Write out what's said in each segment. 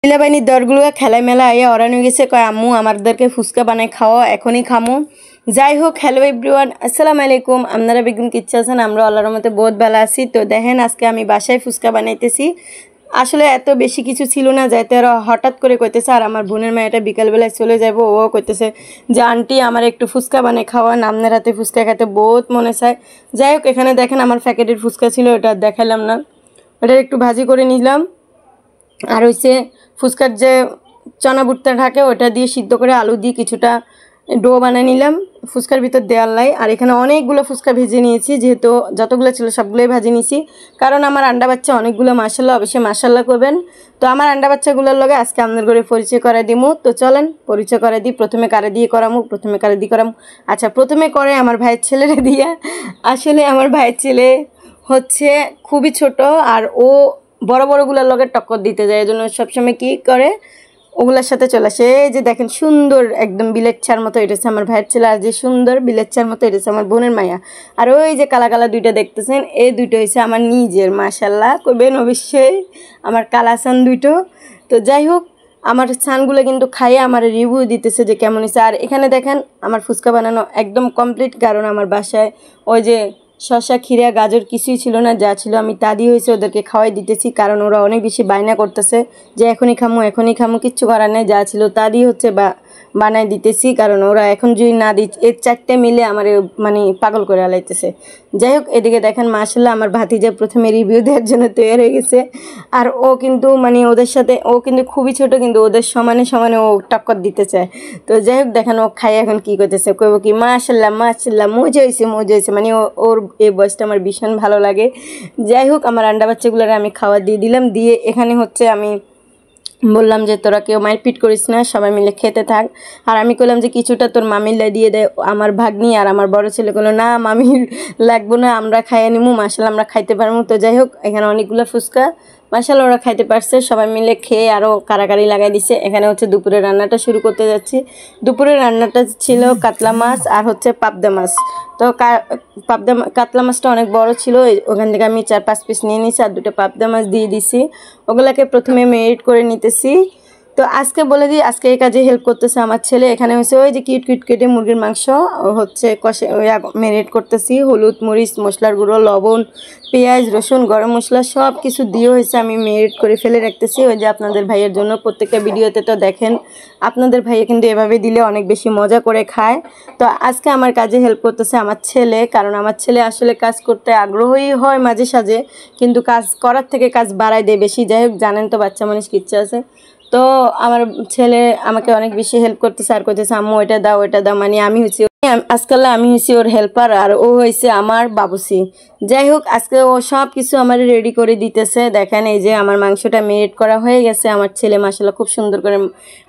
লীলাবাহিনীর দরগুলো খেলায় মেলা আইয়া অরানো গেছে কয় আম্মু আমাদেরকে ফুচকা বানাই খাওয়া এখনই খামু। যাই হোক, হ্যালো এভরিওয়ান, আসসালামু আলাইকুম। আপনারা বেগুন কিচ্ছা আছেন, আমরা আল্লাহর রহমতে বহুত ভালো আছি। তো দেখেন আজকে আমি বাসায় ফুচকা বানাইতেছি। আসলে এত বেশি কিছু ছিল না, যাইতে আর হঠাৎ করে কইতেছে। আর আমার বোনের মেয়েটা বিকালবেলায় চলে যাব, ও কইতেছে যে আন্টি আমার একটু ফুচকা বানাই খাওয়া, আপনার হাতে ফুচকা খেতে বহুত মনে চায়। যাই হোক, এখানে দেখেন আমার প্যাকেটের ফুচকা ছিল, ওটা দেখালাম না, ওটা একটু ভাজি করে নিলাম। আর হচ্ছে ফুচকার যে চনা বুটটা থাকে ওটা দিয়ে সিদ্ধ করে আলু দিয়ে কিছুটা ডো বানিয়ে নিলাম ফুচকার ভিতর দেওয়ার লাই। আর এখানে অনেকগুলো ফুচকা ভেজে নিয়েছি, যেহেতু যতগুলো ছিল সবগুলোই ভাজি নিয়েছি, কারণ আমার আন্ডা বাচ্চা অনেকগুলো, মাশাল্লাহ, অবশ্যই মাশাল্লাহ করবেন। তো আমার আন্ডা বাচ্চাগুলোর লগে আজকে আপনাদের করে পরিচয় করে দিমু। তো চলেন পরিচয় করে দিই। প্রথমে কারে দিয়ে করামু? আচ্ছা, প্রথমে করে আমার ভাইয়ের ছেলেরে দিয়ে। আসলে আমার ভাইয়ের ছেলে হচ্ছে খুবই ছোট, আর ও বড় বড়গুলোর লগে টক্কর দিতে যায়, এই জন্য সবসময় কী করে ওগুলোর সাথে চলে আসে। এই যে দেখেন সুন্দর একদম বিলেচ্ছার মতো, এটা হচ্ছে আমার ভাইয়ের ছেলে। আর যে সুন্দর বিলেচ্ছার মতো, এটা হচ্ছে আমার বোনের মায়া। আর ওই যে কালা কালা দুইটা দেখতেছেন, এই দুইটা হচ্ছে আমার নিজের, মাশাল্লাহ কইবেন অবশ্যই, আমার কালা সান দুইটো। তো যাই হোক, আমার ছানগুলো কিন্তু খাইয়ে আমার রিভিউ দিতেছে যে কেমন হয়েছে। আর এখানে দেখেন আমার ফুচকা বানানো একদম কমপ্লিট, কারণ আমার বাসায় ওই যে শসা, খিরা, গাজর কিছুই ছিল না, যা ছিল আমি তা দিয়ে হয়েছে ওদেরকে খাওয়াই দিতেছি, কারণ ওরা অনেক বেশি বায়না করতেছে যে এখনই খামো, কিচ্ছু করার নেই, যা ছিল তা দিয়ে হচ্ছে বানাই দিতেছি, কারণ ওরা এখন যদি না দিই এর চারটে মিলে আমার মানে পাগল করে আলাইতেছে। যাই হোক, এদিকে দেখেন মাশাল্লাহ আমার ভাতিজা প্রথমে রিভিউ দেওয়ার জন্য তৈরি হয়ে গেছে। আর ও কিন্তু মানে ওদের সাথে, ও কিন্তু খুবই ছোট, কিন্তু ওদের সমানে সমানে ও টক্কর দিতে চায়। তো যাই হোক, দেখেন ও খাই এখন কী করতেছে, কইব কি মাশাল্লাহ মজা হয়েছে, মানে ওর এই বয়সটা আমার ভীষণ ভালো লাগে। যাই হোক, আমার আন্ডা বাচ্চাগুলোরে আমি খাওয়া দিয়ে দিলাম, দিয়ে এখানে হচ্ছে আমি বললাম যে তোরা কেউ মারপিট করিস না, সবাই মিলে খেতে থাক। আর আমি কইলাম যে কিছুটা তোর মামিল্লা দিয়ে দেয়, আমার ভাগ্নি। আর আমার বড় ছেলে বললো না মামির লাগবো না, আমরা খাইয়ে নিমু, মাশাল্লাহ আমরা খাইতে পারবো। তো যাই হোক, এখানে অনেকগুলো ফুচকা মাশাল্লাহ ওরা খাইতে পারছে, সবাই মিলে খেয়ে আরও কারাকারি লাগাই দিছে। এখানে হচ্ছে দুপুরে রান্নাটা শুরু করতে যাচ্ছি। দুপুরের রান্নাটা ছিল কাতলা মাছ আর হচ্ছে পাবদা মাছ। তো কাতলা মাছটা অনেক বড় ছিল, ওখান থেকে আমি 4-5 পিস নিয়ে নিয়েছি, আর 2টা পাবদা মাছ দিয়ে দিছি। ওগুলাকে প্রথমে মেরিনেট করে নিতেছি। তো আজকে বলে দিই, আজকে এই কাজে হেল্প করতেছে আমার ছেলে। এখানে হচ্ছে ওই যে কিট কেটে মুরগির মাংস হচ্ছে কষে মেরিনেট করতেছি, হলুদ, মরিচ, মশলার গুঁড়ো, লবণ, পেঁয়াজ, রসুন, গরম মশলা সব কিছু দিয়ে হয়েছে আমি মেরিনেট করে ফেলে রাখতেছি। ওই যে আপনাদের ভাইয়ের জন্য, প্রত্যেকটা ভিডিওতে তো দেখেন আপনাদের ভাইয়া কিন্তু এভাবে দিলে অনেক বেশি মজা করে খায়। তো আজকে আমার কাজে হেল্প করতেছে আমার ছেলে, কারণ আমার ছেলে আসলে কাজ করতে আগ্রহী হয় মাঝে সাঝে, কিন্তু কাজ করার থেকে কাজ বাড়ায় দেয় বেশি। যাই হোক, জানেন তো বাচ্চা মানুষ কিচ্ছা আছে। তো আমার ছেলে আমাকে অনেক বেশি হেল্প করতেছে, আর করতেছে আম্মু এটা দাও, মানে আমি হয়েছি ওর হেল্পার, আর ও হয়েছে আমার বাবুসি। যাই হোক, আজকে ও সব কিছু আমার রেডি করে দিতেছে। দেখেন এই যে আমার মাংসটা মেরিনেট করা হয়ে গেছে, আমার ছেলে মাশাআল্লাহ খুব সুন্দর করে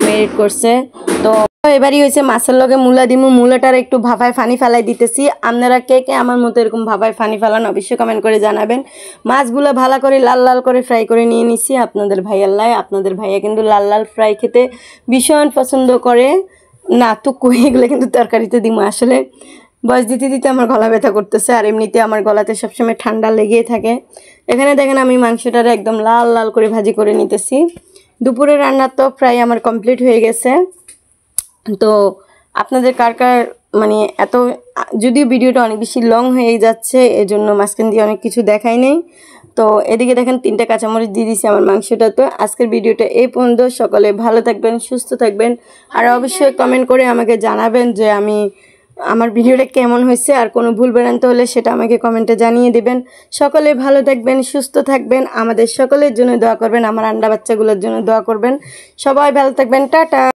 মেরিনেট করছে। তো এবারই হয়েছে মাছের লগে মূলা দিমু, মূলাটার একটু ভাপায় ফানি ফেলাই দিতেছি। আপনারা কে কে আমার মতো এরকম ভাপায় ফানি ফেলান অবশ্যই কমেন্ট করে জানাবেন। মাছগুলো ভালো করে লাল লাল করে ফ্রাই করে নিয়ে নিছি। আপনাদের ভাইয়া কিন্তু লাল লাল ফ্রাই খেতে ভীষণ পছন্দ করে না, তো কই এগুলো কিন্তু তরকারিতে দিমু। আসলে বয়স দিতে দিতে আমার গলা ব্যথা করতেছে, আর এমনিতে আমার গলাতে সবসময় ঠান্ডা লেগেই থাকে। এখানে দেখেন আমি মাংসটারে একদম লাল লাল করে ভাজি করে নিতেছি। দুপুরের রান্না তো প্রায় আমার কমপ্লিট হয়ে গেছে। তো আপনাদের কার কার মানে এত, যদিও ভিডিওটা অনেক বেশি লং হয়ে যাচ্ছে, এজন্য মাঝখান দিয়ে অনেক কিছু দেখাই নেই। তো এদিকে দেখেন 3টা কাঁচামরিচ দিয়ে দিয়েছি আমার মাংসটা। তো আজকের ভিডিওটা এই পর্যন্ত। সকলে ভালো থাকবেন, সুস্থ থাকবেন, আর অবশ্যই কমেন্ট করে আমাকে জানাবেন যে আমার ভিডিওটা কেমন হয়েছে, আর কোনো ভুল ভ্রান্তি হলে সেটা আমাকে কমেন্টে জানিয়ে দেবেন। সকলে ভালো থাকবেন, সুস্থ থাকবেন, আমাদের সকলের জন্য দোয়া করবেন, আমার আন্ডা বাচ্চাগুলোর জন্য দোয়া করবেন। সবাই ভালো থাকবেন, টাটা।